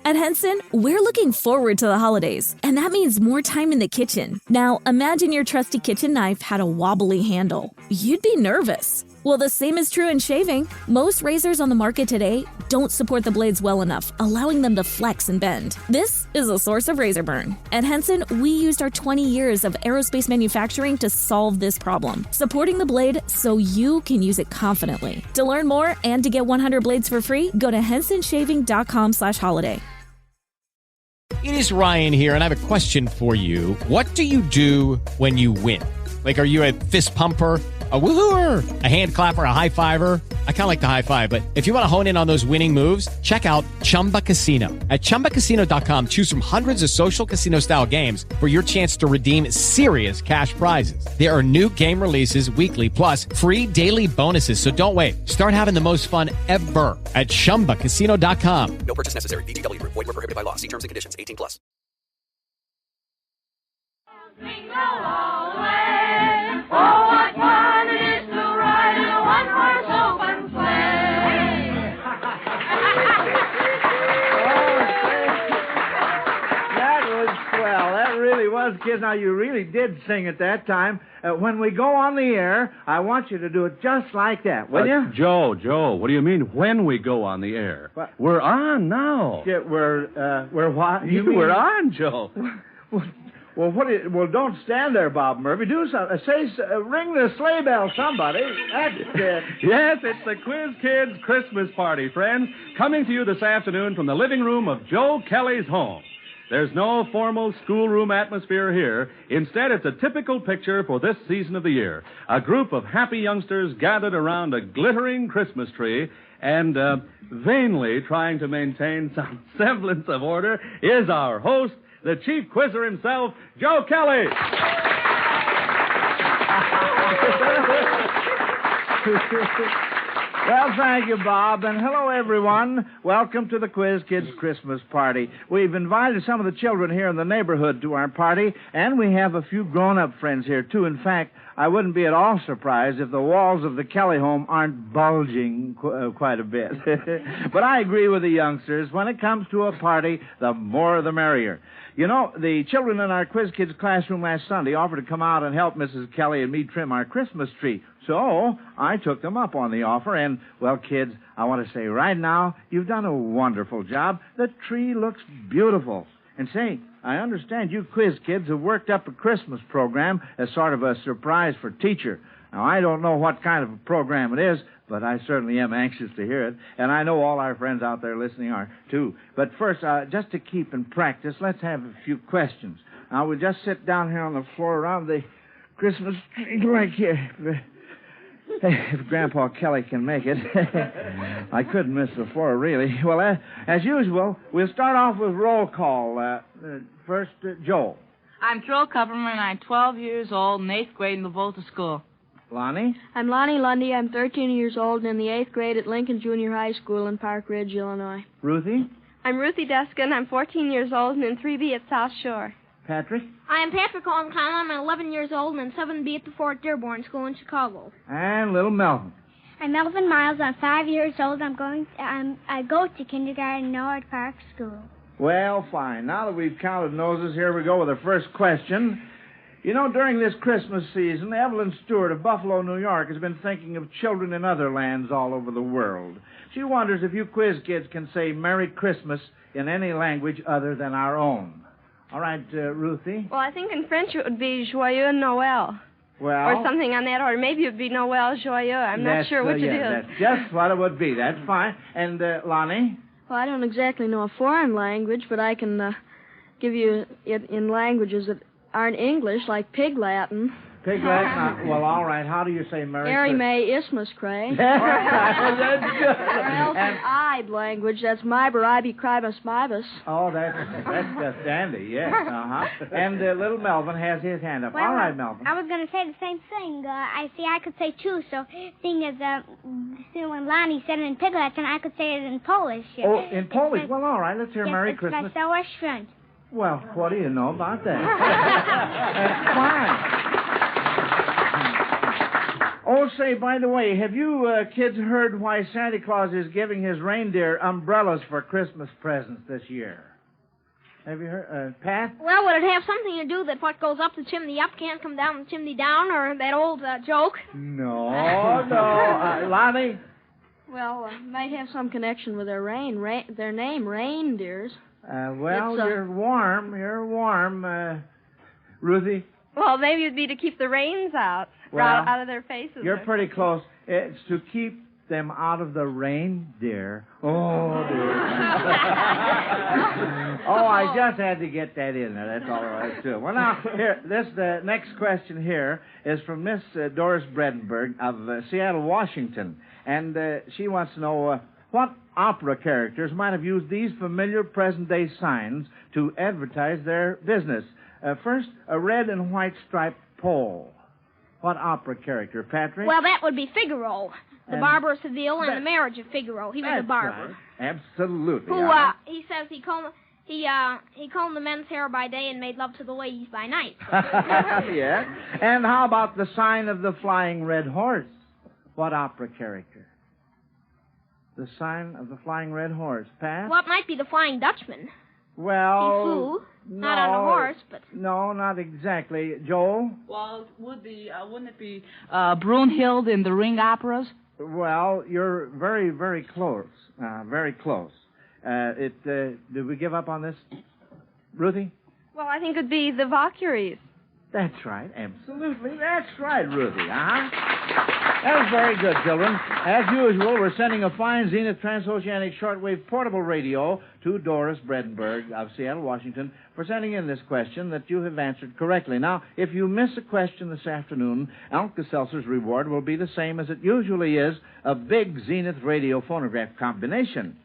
At Henson, we're looking forward to the holidays, and that means more time in the kitchen. Now, imagine your trusty kitchen knife had a wobbly handle. You'd be nervous. Well, the same is true in shaving. Most razors on the market today don't support the blades well enough, allowing them to flex and bend. This is a source of razor burn. At Henson, we used our 20 years of aerospace manufacturing to solve this problem, supporting the blade so you can use it confidently. To learn more and to get 100 blades for free, go to hensonshaving.com/holiday. It is Ryan here, and I have a question for you. What do you do when you win? Like, are you a fist pumper, a woo-hooer, a hand clapper, a high-fiver? I kind of like the high-five, but if you want to hone in on those winning moves, check out Chumba Casino. At ChumbaCasino.com, choose from hundreds of social casino-style games for your chance to redeem serious cash prizes. There are new game releases weekly, plus free daily bonuses, so don't wait. Start having the most fun ever at ChumbaCasino.com. No purchase necessary. VGW. Void where prohibited by law. See terms and conditions. 18+. Jingle all the way. Oh, what fun it is to ride in a one-horse open sleigh. That was swell. That really was, kids. Now, you really did sing at that time. When we go on the air, I want you to do it just like that, will you? Joe, what do you mean when we go on the air? What? We're on now. Yeah, we're what? We're on, Joe. Well, don't stand there, Bob Murphy. Do something. Ring the sleigh bell, somebody. That's it. Yes, it's the Quiz Kids Christmas party, friends, coming to you this afternoon from the living room of Joe Kelly's home. There's no formal schoolroom atmosphere here. Instead, it's a typical picture for this season of the year. A group of happy youngsters gathered around a glittering Christmas tree and vainly trying to maintain some semblance of order is our host, the chief quizzer himself, Joe Kelly. Well, thank you, Bob, and hello, everyone. Welcome to the Quiz Kids Christmas party. We've invited some of the children here in the neighborhood to our party, and we have a few grown-up friends here, too. In fact, I wouldn't be at all surprised if the walls of the Kelly home aren't bulging quite a bit. But I agree with the youngsters. When it comes to a party, the more the merrier. You know, the children in our Quiz Kids classroom last Sunday offered to come out and help Mrs. Kelly and me trim our Christmas tree. So I took them up on the offer, and, well, kids, I want to say right now, you've done a wonderful job. The tree looks beautiful. And say, I understand you quiz kids have worked up a Christmas program as sort of a surprise for teacher. Now, I don't know what kind of a program it is, but I certainly am anxious to hear it. And I know all our friends out there listening are, too. But first, just to keep in practice, let's have a few questions. Now, we'll just sit down here on the floor around the Christmas tree like here. If Grandpa Kelly can make it. I couldn't miss the floor, really. Well, as usual, we'll start off with roll call. First, Joel. I'm Joel Kupperman. I'm 12 years old in 8th grade in the Volta School. Lonnie. I'm Lonnie Lundy. I'm 13 years old and in the 8th grade at Lincoln Junior High School in Park Ridge, Illinois. Ruthie. I'm Ruthie Deskin. I'm 14 years old and in 3B at South Shore. Patrick. I am Patrick Holmclown. I'm 11 years old and in 7B at the Fort Dearborn School in Chicago. And little Melvin. I'm Melvin Miles. I'm 5 years old. I go to kindergarten Norwood Park School. Well, fine. Now that we've counted noses, here we go with the first question. You know, during this Christmas season, Evelyn Stewart of Buffalo, New York, has been thinking of children in other lands all over the world. She wonders if you quiz kids can say Merry Christmas in any language other than our own. All right, Ruthie? Well, I think in French it would be Joyeux Noël. Well... Or something on that order. Maybe it would be Noël Joyeux. I'm not sure which it is. That's just what it would be. That's fine. And, Lonnie? Well, I don't exactly know a foreign language, but I can give you it in languages that aren't English, like Pig Latin. Pig Latin? Well, all right. How do you say Merry Mary Christmas? May Ismus Cray. That's good. Or else an Ide language. That's Mibor Ibi Cribus Mibus. Oh, that's just dandy, yes. Uh-huh. And little Melvin has his hand up. Well, all right, Melvin. I was going to say the same thing. I could say two, so seeing as when Lonnie said it in Pig Latin, I could say it in Polish. Oh, in Polish? Well, all right. Let's hear Merry Christmas. Wesołe Świąt. Well, what do you know about that? That's fine. Oh, say, by the way, have you kids heard why Santa Claus is giving his reindeer umbrellas for Christmas presents this year? Have you heard, Pat? Well, would it have something to do that what goes up the chimney up can't come down the chimney down, or that old joke? No. Lonnie? Well, might have some connection with their their name, reindeers. You're warm. Ruthie? Well, maybe it'd be to keep the rains out of their faces. You're pretty close. It's to keep them out of the reindeer. Oh, dear. I just had to get that in there. That's all right, too. Well, now, here, the next question here is from Miss Doris Bredenberg of Seattle, Washington. And she wants to know what opera characters might have used these familiar present-day signs to advertise their business. First, a red and white striped pole. What opera character, Patrick? Well, that would be Figaro. The Barber of Seville and the Marriage of Figaro. He was a barber. Right. Absolutely. Who, he says he combed the men's hair by day and made love to the ladies by night. Yeah. And how about the sign of the flying red horse? What opera character? The sign of the flying red horse, Pat? Well, it might be the Flying Dutchman. Well, he flew, not on a horse, but... No, not exactly. Joel? Well, wouldn't it be Brunhild in the Ring operas? Well, you're very, very close. Very close. Did we give up on this? Ruthie? Well, I think it'd be the Valkyries. That's right. Absolutely. That's right, Ruthie. That was very good, children. As usual, we're sending a fine Zenith transoceanic shortwave portable radio to Doris Bredenberg of Seattle, Washington, for sending in this question that you have answered correctly. Now, if you miss a question this afternoon, Alka-Seltzer's reward will be the same as it usually is, a big Zenith radio phonograph combination.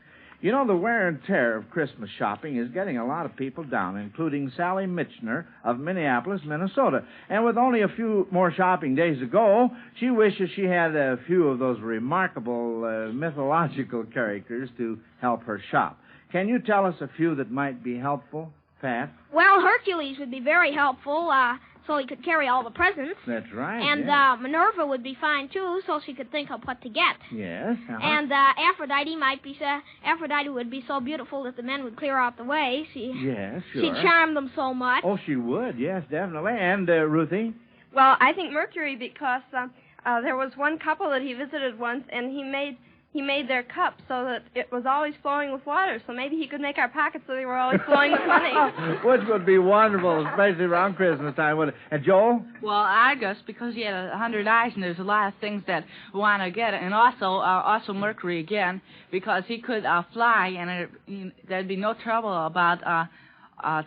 You know, the wear and tear of Christmas shopping is getting a lot of people down, including Sally Mitchner of Minneapolis, Minnesota. And with only a few more shopping days to go, she wishes she had a few of those remarkable mythological characters to help her shop. Can you tell us a few that might be helpful, Pat? Well, Hercules would be very helpful, so he could carry all the presents. That's right. And yes. Minerva would be fine, too, so she could think of what to get. Yes. And Aphrodite would be so beautiful that the men would clear out the way. Yes, sure. She'd charm them so much. Oh, she would, yes, definitely. And Ruthie? Well, I think Mercury, because there was one couple that he visited once, and he made their cups so that it was always flowing with water. So maybe he could make our pockets so they were always flowing with money. Which would be wonderful, especially around Christmas time, wouldn't it? And Joel? Well, Argus, because he had 100 eyes, and there's a lot of things that we want to get. And also Mercury again, because he could fly, and there'd be no trouble about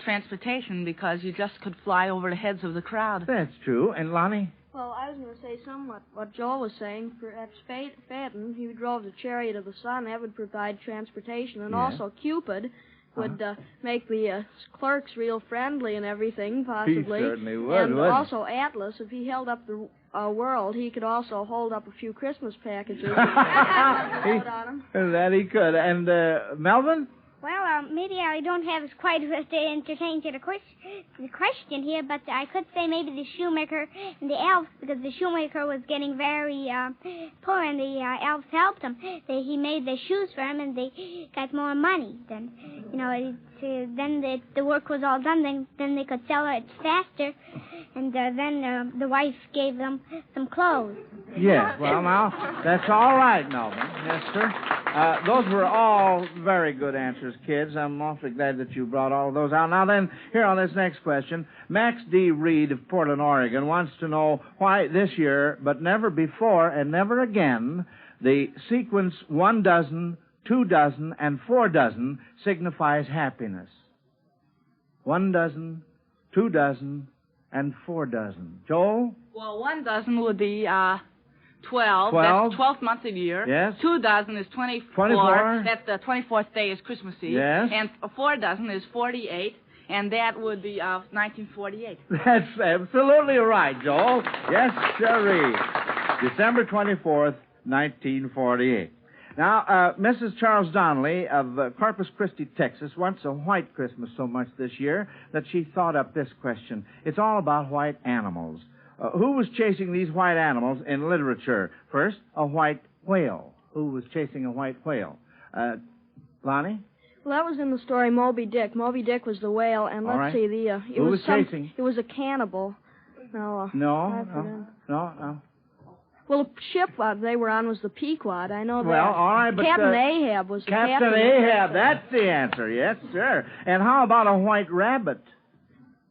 transportation, because you just could fly over the heads of the crowd. That's true. And Lonnie? Well, I was going to say somewhat what Joel was saying. Perhaps Phaeton, he drove the chariot of the sun. That would provide transportation. And also Cupid would make the clerks real friendly and everything, possibly. He certainly would, and wouldn't also Atlas, if he held up the world, he could also hold up a few Christmas packages. That he could. And Melvin? Well, maybe I don't have as quite as entertaining to the question here, but I could say maybe the shoemaker and the elves, because the shoemaker was getting very poor, and the elves helped him. He made the shoes for him, and they got more money. Then, then the work was all done. Then they could sell it faster, and then the wife gave them some clothes. Yes. Well, now that's all right, Melvin. Yes, sir. Those were all very good answers, kids. I'm awfully glad that you brought all of those out. Now then, here on this next question, Max D. Reed of Portland, Oregon, wants to know why this year, but never before and never again, the sequence 1 dozen, 2 dozen, and 4 dozen signifies happiness. 1 dozen, 2 dozen, and 4 dozen. Joel? Well, 1 dozen would be 12. 12. That's 12 months a year. Yes. 2 dozen is 24. 24. That's the 24th day is Christmas Eve. Yes. And 4 dozen is 48, and that would be 1948. That's absolutely right, Joel. Yes, sirree. December 24th, 1948. Now, Mrs. Charles Donnelly of Corpus Christi, Texas, wants a white Christmas so much this year that she thought up this question. It's all about white animals. Who was chasing these white animals in literature? First, a white whale. Who was chasing a white whale? Lonnie? Well, that was in the story Moby Dick. Moby Dick was the whale, and let's see, Who was chasing? It was a cannibal. No. No. Well, the ship they were on was the Pequod. I know that. Well, all right, but... Captain Ahab was the captain. Captain Ahab, that's the answer. Yes, sir. And how about a white rabbit?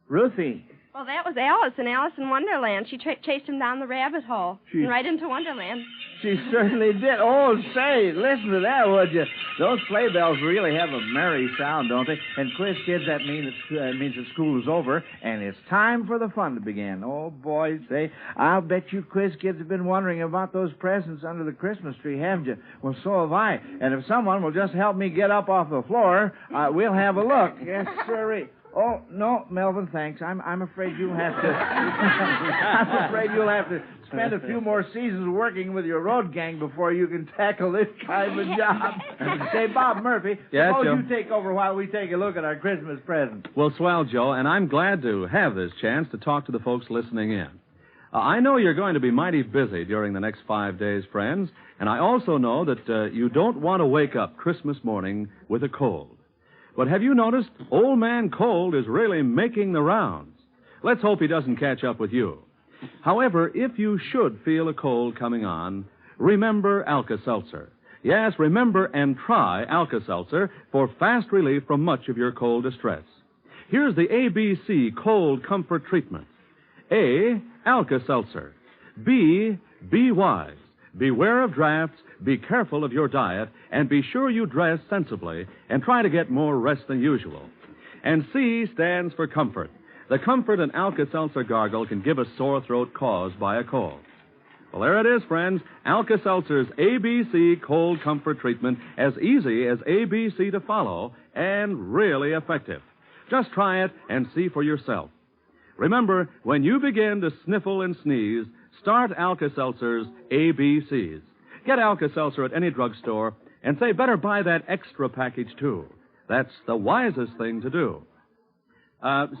Ruthie. Well, that was Alice in Alice in Wonderland. She chased him down the rabbit hole and right into Wonderland. She certainly did. Oh, say, listen to that, would you? Those sleigh bells really have a merry sound, don't they? And quiz kids, that means that school is over, and it's time for the fun to begin. Oh, boy, say, I'll bet you quiz kids have been wondering about those presents under the Christmas tree, haven't you? Well, so have I. And if someone will just help me get up off the floor, we'll have a look. Yes, sirree. Oh, no, Melvin, thanks. I'm afraid you'll have to... I'm afraid you'll have to spend a few more seasons working with your road gang before you can tackle this kind of job. Say, Bob Murphy, suppose you take over while we take a look at our Christmas presents. Well, swell, Joe, and I'm glad to have this chance to talk to the folks listening in. I know you're going to be mighty busy during the next 5 days, friends, and I also know that you don't want to wake up Christmas morning with a cold. But have you noticed Old Man Cold is really making the rounds? Let's hope he doesn't catch up with you. However, if you should feel a cold coming on, remember Alka-Seltzer. Yes, remember and try Alka-Seltzer for fast relief from much of your cold distress. Here's the ABC Cold Comfort Treatment. A, Alka-Seltzer. B, be wise. Beware of drafts, be careful of your diet, and be sure you dress sensibly and try to get more rest than usual. And C stands for comfort. The comfort an Alka-Seltzer gargle can give a sore throat caused by a cold. Well, there it is, friends. Alka-Seltzer's ABC Cold Comfort Treatment, as easy as ABC to follow and really effective. Just try it and see for yourself. Remember, when you begin to sniffle and sneeze, start Alka-Seltzer's ABCs. Get Alka-Seltzer at any drugstore and say, better buy that extra package, too. That's the wisest thing to do.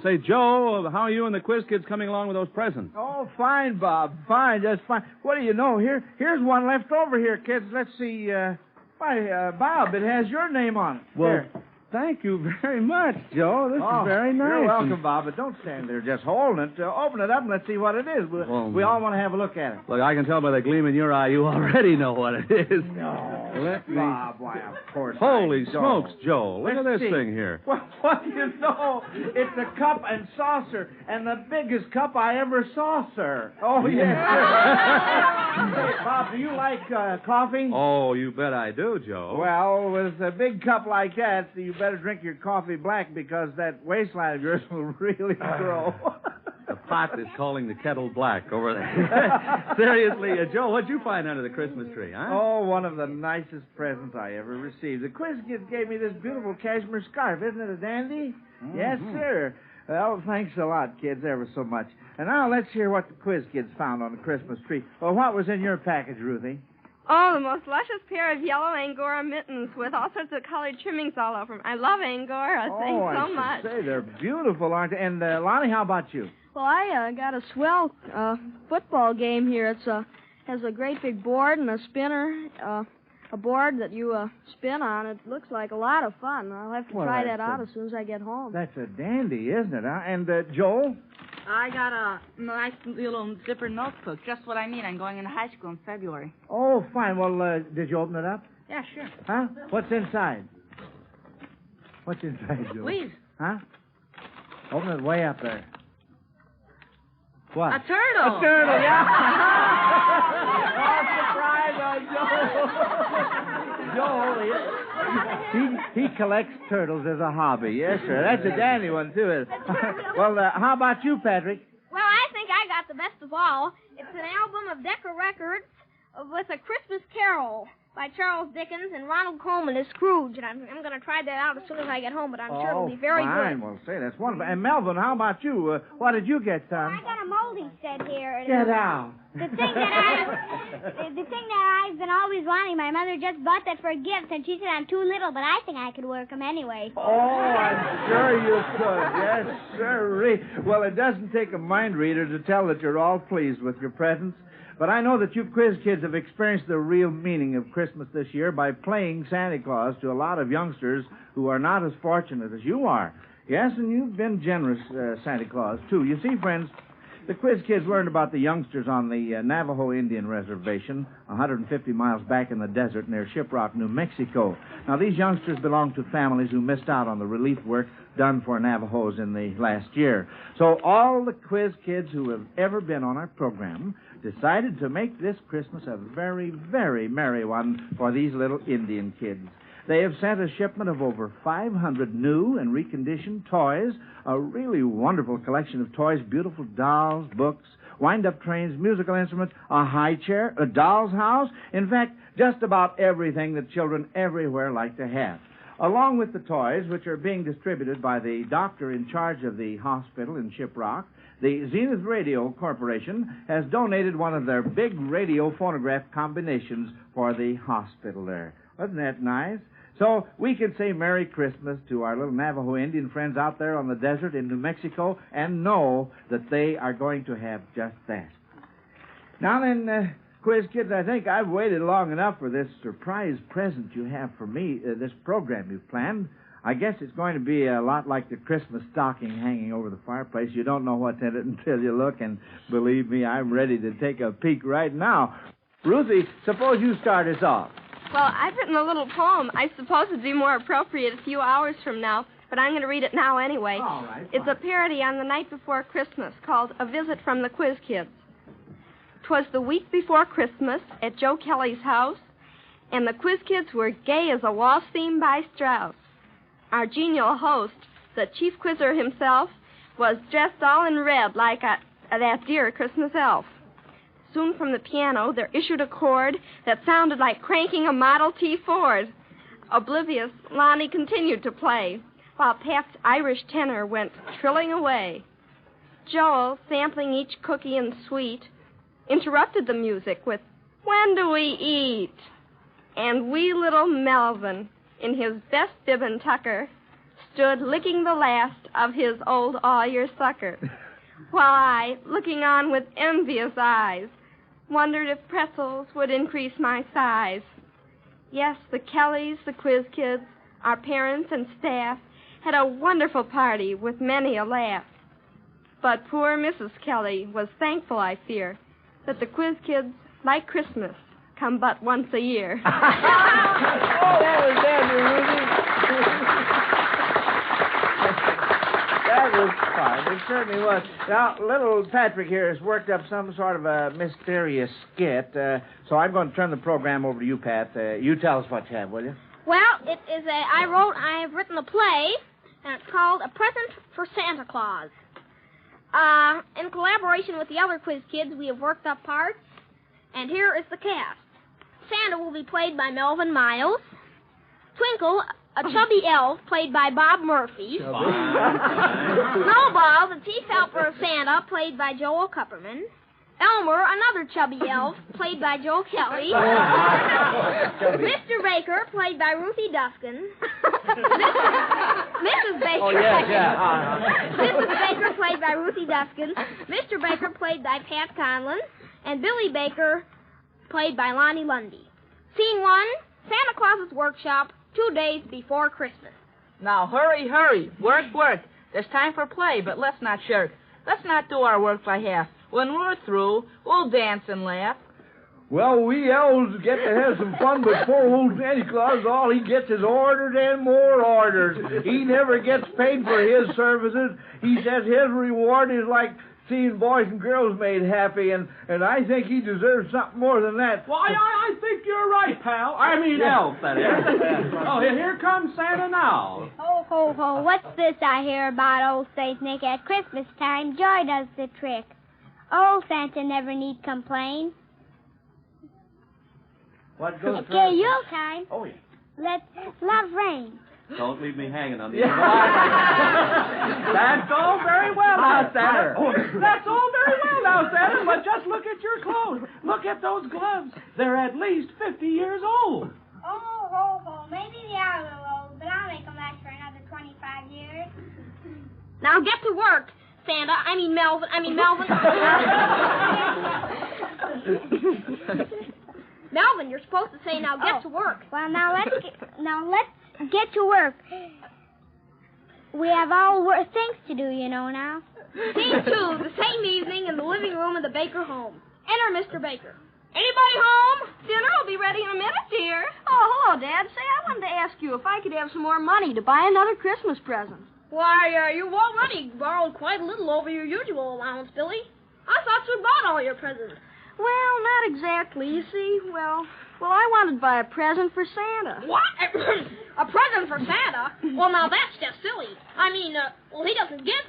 Say, Joe, how are you and the quiz kids coming along with those presents? Oh, fine, Bob. Fine, just fine. What do you know? Here's one left over here, kids. Let's see. Bob, it has your name on it. Well, there. Thank you very much, Joe. This is very nice. You're welcome, Bob, but don't stand there just holding it. Open it up and let's see what it is. We all want to have a look at it. Look, I can tell by the gleam in your eye you already know what it is. No. Let me... Bob, why, of course Holy smokes, Joe. Look at this thing here. Well, what do you know? It's a cup and saucer, and the biggest cup I ever saw, sir. Oh, yes, sir. Hey, Bob, do you like coffee? Oh, you bet I do, Joe. Well, with a big cup like that, you better drink your coffee black because that waistline of yours will really grow. The pot is calling the kettle black over there. Seriously, Joe, what'd you find under the Christmas tree, huh? Oh, one of the nicest presents I ever received. The quiz kids gave me this beautiful cashmere scarf. Isn't it a dandy? Mm-hmm. Yes, sir. Well, thanks a lot, kids, ever so much. And now let's hear what the quiz kids found on the Christmas tree. Well, what was in your package, Ruthie? Oh, the most luscious pair of yellow Angora mittens with all sorts of colored trimmings all over them. I love Angora. Thanks so much. Say, they're beautiful, aren't they? And, Lonnie, how about you? Well, I got a swell football game here. It's has a great big board and a spinner, a board that you spin on. It looks like a lot of fun. I'll have to try that out as soon as I get home. That's a dandy, isn't it? Huh? And, Joel? I got a nice little zipper notebook, just what I need. I'm going into high school in February. Oh, fine. Well, did you open it up? Yeah, sure. Huh? What's inside? What's inside, Joel? Please. Huh? Open it way up there. What? A turtle. A turtle, yeah. Oh, surprise on Joel. He collects turtles as a hobby. Yes, sir. That's a dandy one, too. Well, how about you, Patrick? Well, I think I got the best of all. It's an album of Decca Records with A Christmas Carol by Charles Dickens and Ronald Colman as Scrooge. And I'm going to try that out as soon as I get home, but I'm sure it'll be very fine. good. Well, say, that's wonderful. And Melvin, how about you? What did you get, son? I got a moldy set here. Get out. The thing that I've been always wanting, my mother just bought that for a gift, and she said I'm too little, but I think I could work them anyway. Oh, I'm sure you could. Yes, sir. Well, it doesn't take a mind reader to tell that you're all pleased with your presents. But I know that you quiz kids have experienced the real meaning of Christmas this year by playing Santa Claus to a lot of youngsters who are not as fortunate as you are. Yes, and you've been generous, Santa Claus, too. You see, friends, the quiz kids learned about the youngsters on the Navajo Indian Reservation, 150 miles back in the desert near Shiprock, New Mexico. Now, these youngsters belong to families who missed out on the relief work done for Navajos in the last year. So all the quiz kids who have ever been on our program decided to make this Christmas a very, very merry one for these little Indian kids. They have sent a shipment of over 500 new and reconditioned toys, a really wonderful collection of toys, beautiful dolls, books, wind-up trains, musical instruments, a high chair, a doll's house. In fact, just about everything that children everywhere like to have. Along with the toys, which are being distributed by the doctor in charge of the hospital in Shiprock, the Zenith Radio Corporation has donated one of their big radio phonograph combinations for the hospital there. Wasn't that nice? So we can say Merry Christmas to our little Navajo Indian friends out there on the desert in New Mexico and know that they are going to have just that. Now then, quiz kids, I think I've waited long enough for this surprise present you have for me, this program you've planned. I guess it's going to be a lot like the Christmas stocking hanging over the fireplace. You don't know what's in it until you look, and believe me, I'm ready to take a peek right now. Ruthie, suppose you start us off. Well, I've written a little poem. I suppose it'd be more appropriate a few hours from now, but I'm going to read it now anyway. All right. It's a parody on the night before Christmas called A Visit from the Quiz Kids. 'Twas the week before Christmas at Joe Kelly's house, and the Quiz Kids were gay as a waltz theme by Strauss. Our genial host, the chief quizzer himself, was dressed all in red like that dear Christmas elf. Soon from the piano there issued a chord that sounded like cranking a Model T Ford. Oblivious, Lonnie continued to play, while Pat's Irish tenor went trilling away. Joel, sampling each cookie and sweet, interrupted the music with, "When do we eat?" And wee little Melvin, in his best bib and tucker, stood licking the last of his old all-year-sucker, while I, looking on with envious eyes, wondered if pretzels would increase my size. Yes, the Kellys, the Quiz Kids, our parents and staff had a wonderful party with many a laugh. But poor Mrs. Kelly was thankful, I fear, that the Quiz Kids, like Christmas, come but once a year. Oh, that was dandy, Ruthie. That was fun. It certainly was. Now, little Patrick here has worked up some sort of a mysterious skit, so I'm going to turn the program over to you, Pat. You tell us what you have, will you? Well, I've written a play, and it's called A Present for Santa Claus. In collaboration with the other Quiz Kids, we have worked up parts, and here is the cast. Santa will be played by Melvin Miles. Twinkle, a chubby elf, played by Bob Murphy. Snowball, the chief helper of Santa, played by Joel Kupperman. Elmer, another chubby elf, played by Joe Kelly. Mr. Baker, played by Ruthie Duskin. Mrs. Baker. Oh, yes, yeah. Mrs. Baker, played by Ruthie Duskin. Mr. Baker, played by Pat Conlon. And Billy Baker, played by Lonnie Lundy. Scene 1, Santa Claus's workshop, 2 days before Christmas. Now, hurry, hurry. Work, work. There's time for play, but let's not shirk. Let's not do our work by half. When we're through, we'll dance and laugh. Well, we elves get to have some fun, but poor old Santa Claus, all he gets is orders and more orders. He never gets paid for his services. He says his reward is like seeing boys and girls made happy, and I think he deserves something more than that. Well, I think you're right, pal. I mean, elf, that is. Oh, here comes Santa now. Ho, ho, ho, what's this I hear about old Saint Nick at Christmas time? Joy does the trick. Old Santa never need complain. What goes Okay, Yule time. Oh, yeah. Let love reign. Don't leave me hanging on the That's all very well, now, Santa. That's all very well, now, Santa, but just look at your clothes. Look at those gloves. They're at least 50 years old. Oh, ho, ho. Maybe they are a little old, but I'll make them last for another 25 years. Now get to work, Santa. Melvin. Melvin, you're supposed to say, now get to work. Well, now let's get to work. We have all things to do, you know, now. Scene 2, the same evening in the living room of the Baker home. Enter Mr. Baker. Anybody home? Dinner will be ready in a minute, dear. Oh, hello, Dad. Say, I wanted to ask you if I could have some more money to buy another Christmas present. Why, you've already borrowed quite a little over your usual allowance, Billy. I thought you bought all your presents. Well, not exactly. You see, well, I wanted to buy a present for Santa. What? A present for Santa? Well, now that's just silly. He doesn't get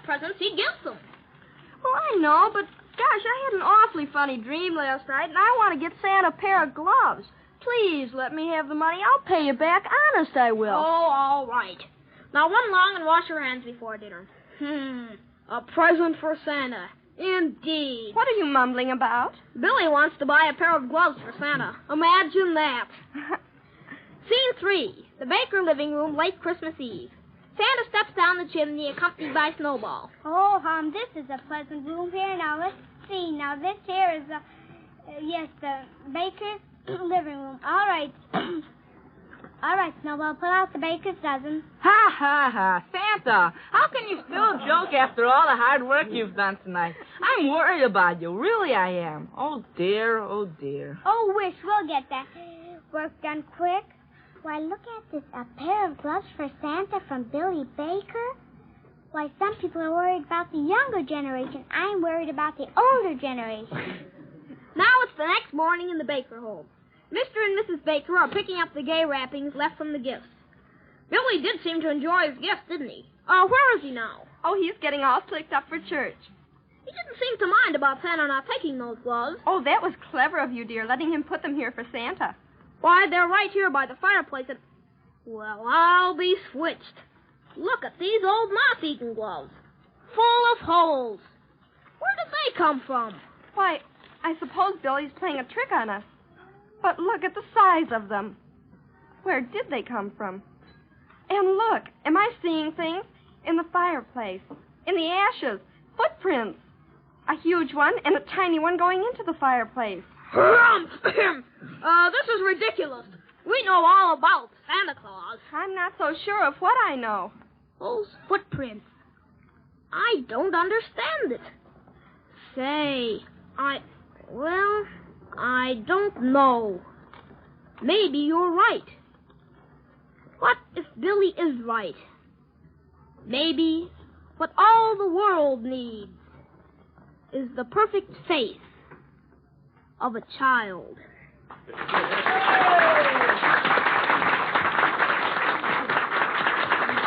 presents, he gives them. Well, I know, but gosh, I had an awfully funny dream last night, and I want to get Santa a pair of gloves. Please let me have the money. I'll pay you back. Honest, I will. Oh, all right. Now run along and wash your hands before dinner. A present for Santa. Indeed. What are you mumbling about? Billy wants to buy a pair of gloves for Santa. Imagine that. Scene 3, the Baker living room, late Christmas Eve. Santa steps down the chimney accompanied by Snowball. Oh, this is a pleasant room here. Now, let's see. Now, this here is the Baker's living room. All right. All right, Snowball, pull out the baker's dozen. Ha, ha, ha. Santa, how can you still joke after all the hard work you've done tonight? I'm worried about you. Really, I am. Oh, dear, oh, dear. Oh, wish we'll get that work done quick. Why, look at this. A pair of gloves for Santa from Billy Baker? Why, some people are worried about the younger generation. I'm worried about the older generation. Now it's the next morning in the Baker home. Mr. and Mrs. Baker are picking up the gay wrappings left from the gifts. Billy did seem to enjoy his gifts, didn't he? Where is he now? Oh, he's getting all slicked up for church. He didn't seem to mind about Santa not taking those gloves. Oh, that was clever of you, dear, letting him put them here for Santa. Why, they're right here by the fireplace and... Well, I'll be switched. Look at these old moth-eaten gloves. Full of holes. Where did they come from? Why, I suppose Billy's playing a trick on us. But look at the size of them. Where did they come from? And look, am I seeing things? In the fireplace. In the ashes. Footprints. A huge one and a tiny one going into the fireplace. This is ridiculous. We know all about Santa Claus. I'm not so sure of what I know. Those footprints. I don't understand it. Say, I don't know. Maybe you're right. What if Billy is right? Maybe what all the world needs is the perfect faith of a child.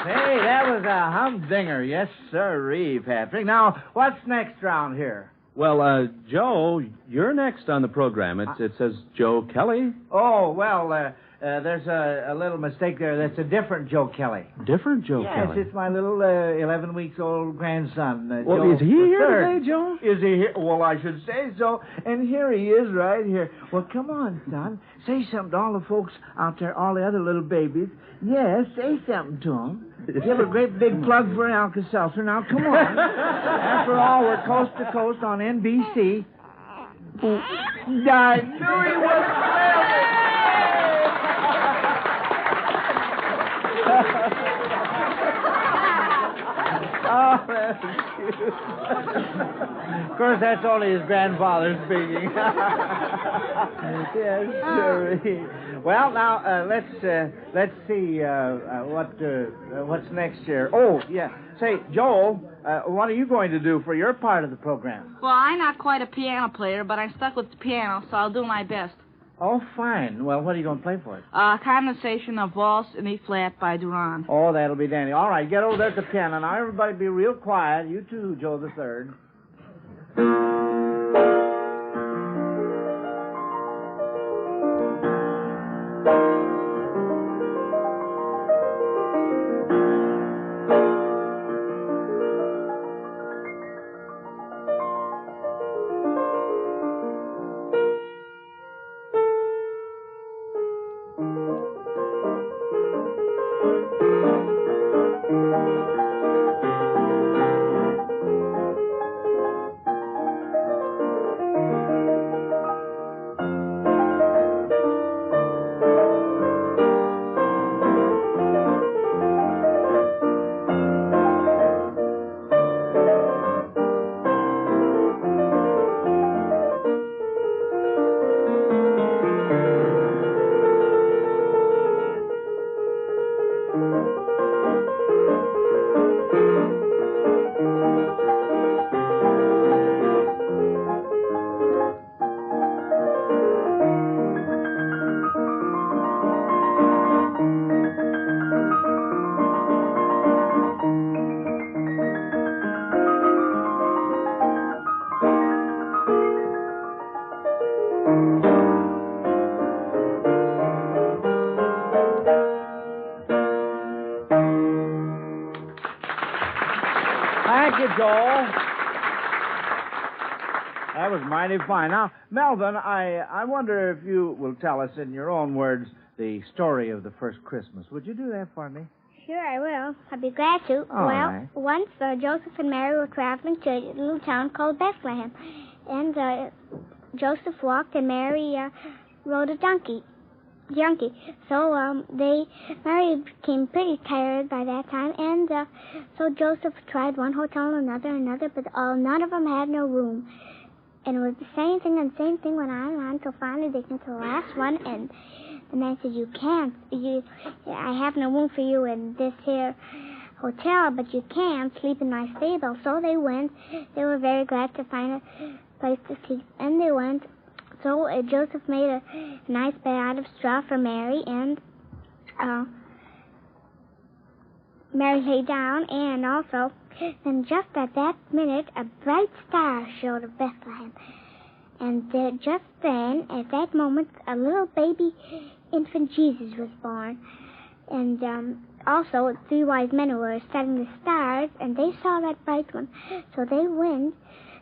Hey, that was a humdinger. Yes, sirree, Patrick. Now, what's next round here? Well, Joe, you're next on the program. It says Joe Kelly. Oh, well, there's a little mistake there. That's a different Joe Kelly. Different Joe Kelly? Yes, it's my little 11 weeks old grandson. Well, Joe is he here III. today, Joe? Is he here? Well, I should say so. And here he is right here. Well, come on, son. Say something to all the folks out there, all the other little babies. Yes, say something to them. Give a great big plug for Alka-Seltzer. Now, come on. After all, we're coast to coast on NBC. I knew he was Oh, that's cute. Of course, that's only his grandfather speaking. Yes, sure. Well, now let's see what's next here. Oh, yeah. Say, Joel, what are you going to do for your part of the program? Well, I'm not quite a piano player, but I'm stuck with the piano, so I'll do my best. Oh, fine. Well, what are you going to play for it? Condensation of Waltz in E-flat by Duran. Oh, that'll be dandy. All right, get over there at the piano. Now, everybody be real quiet. You too, Joe the Third. Thank you, Joel. That was mighty fine. Now, Melvin, I wonder if you will tell us in your own words the story of the first Christmas. Would you do that for me? Sure, I will. I'd be glad to. All right. Once Joseph and Mary were traveling to a little town called Bethlehem. And Joseph walked and Mary rode a donkey. So Mary became pretty tired by that time, and so Joseph tried one hotel and another, but none of them had no room. And it was the same thing went on until finally they came to the last one, and the man said, I have no room for you in this here hotel, but you can sleep in my stable. So they went. They were very glad to find a place to sleep, and they went. So Joseph made a nice bed out of straw for Mary, and Mary lay down, and also, and just at that minute, a bright star showed of Bethlehem. And just then, at that moment, a little baby infant Jesus was born. And also, 3 wise men were studying the stars, and they saw that bright one. So they went.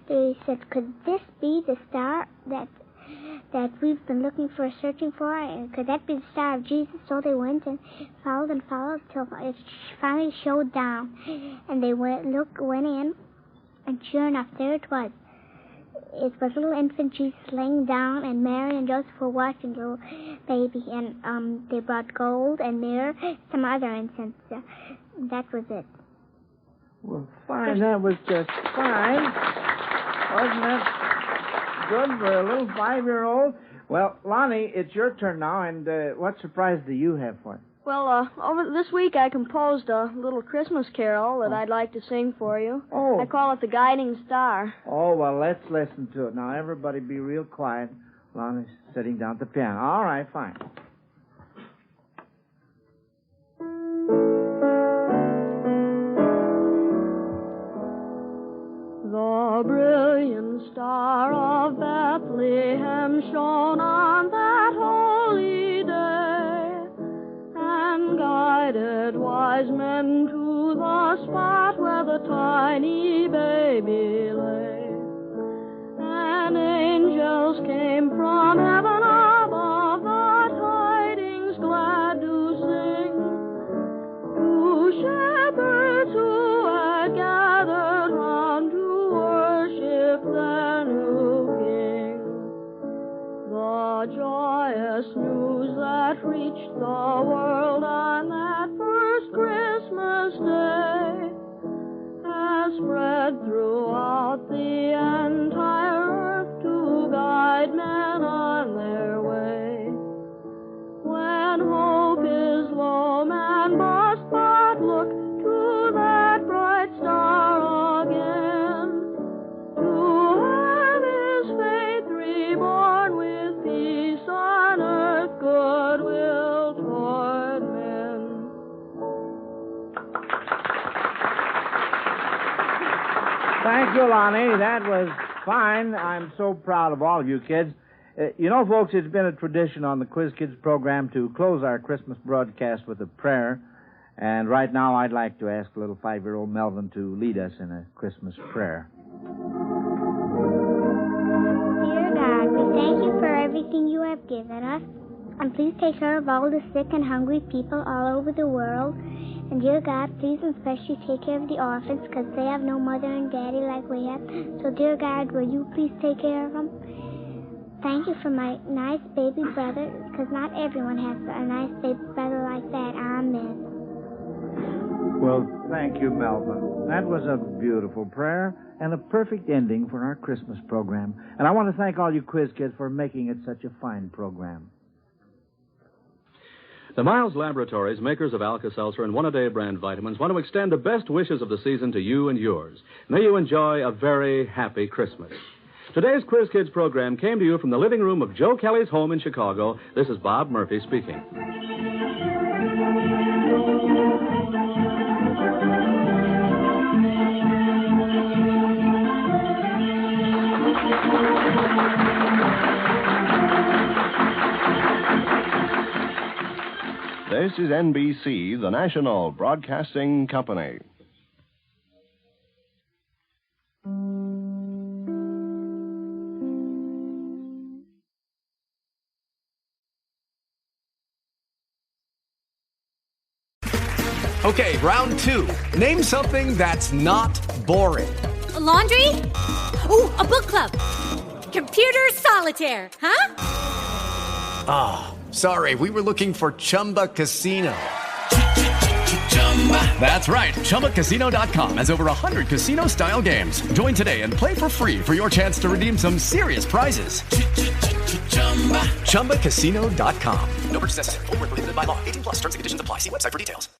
They said, could this be the star that we've been looking for, searching for? And could that be the star of Jesus? So they went and followed till it finally showed down. And they went in, and sure enough, there it was. It was little infant Jesus laying down, and Mary and Joseph were watching the little baby. And they brought gold and myrrh, some other incense. That was it. Well, fine. That was just fine. Wasn't it? Good for a little 5-year-old. Well, Lonnie, it's your turn now, and what surprise do you have for us? Well, over this week I composed a little Christmas carol that I'd like to sing for you. Oh. I call it The Guiding Star. Oh, well, let's listen to it. Now, everybody be real quiet. Lonnie's sitting down at the piano. All right, fine. The brilliant star of Bethlehem shone on that holy day, and guided wise men to the spot where the tiny baby lay. And angels came from heaven above, the tidings glad to sing, to shepherds who had gathered round to worship their new King. The joyous news that reached the world on that first Christmas day has spread throughout the entire earth to guide men on their way. When hope is low, man must but look to that bright star again, to have his faith reborn with peace on earth, goodwill toward men. Thank you, Lonnie. That was fine. I'm so proud of all of you kids. You know, folks, it's been a tradition on the Quiz Kids program to close our Christmas broadcast with a prayer. And right now, I'd like to ask little 5-year-old Melvin to lead us in a Christmas prayer. Dear God, we thank you for everything you have given us. And please take care of all the sick and hungry people all over the world. And dear God, please especially take care of the orphans, because they have no mother and daddy like we have. So dear God, will you please take care of them? Thank you for my nice baby brother, because not everyone has a nice baby brother like that. Amen. Well, thank you, Melvin. That was a beautiful prayer and a perfect ending for our Christmas program. And I want to thank all you quiz kids for making it such a fine program. The Miles Laboratories, makers of Alka-Seltzer and One-A-Day brand vitamins, want to extend the best wishes of the season to you and yours. May you enjoy a very happy Christmas. Today's Quiz Kids program came to you from the living room of Joe Kelly's home in Chicago. This is Bob Murphy speaking. This is NBC, the national broadcasting company. Okay, round two. Name something that's not boring. A laundry? Ooh, a book club. Computer solitaire, huh? Ah, sorry, we were looking for Chumba Casino. That's right. ChumbaCasino.com has over 100 casino-style games. Join today and play for free for your chance to redeem some serious prizes. ChumbaCasino.com. No purchase necessary. Void where prohibited by law. 18+ terms and conditions apply. See website for details.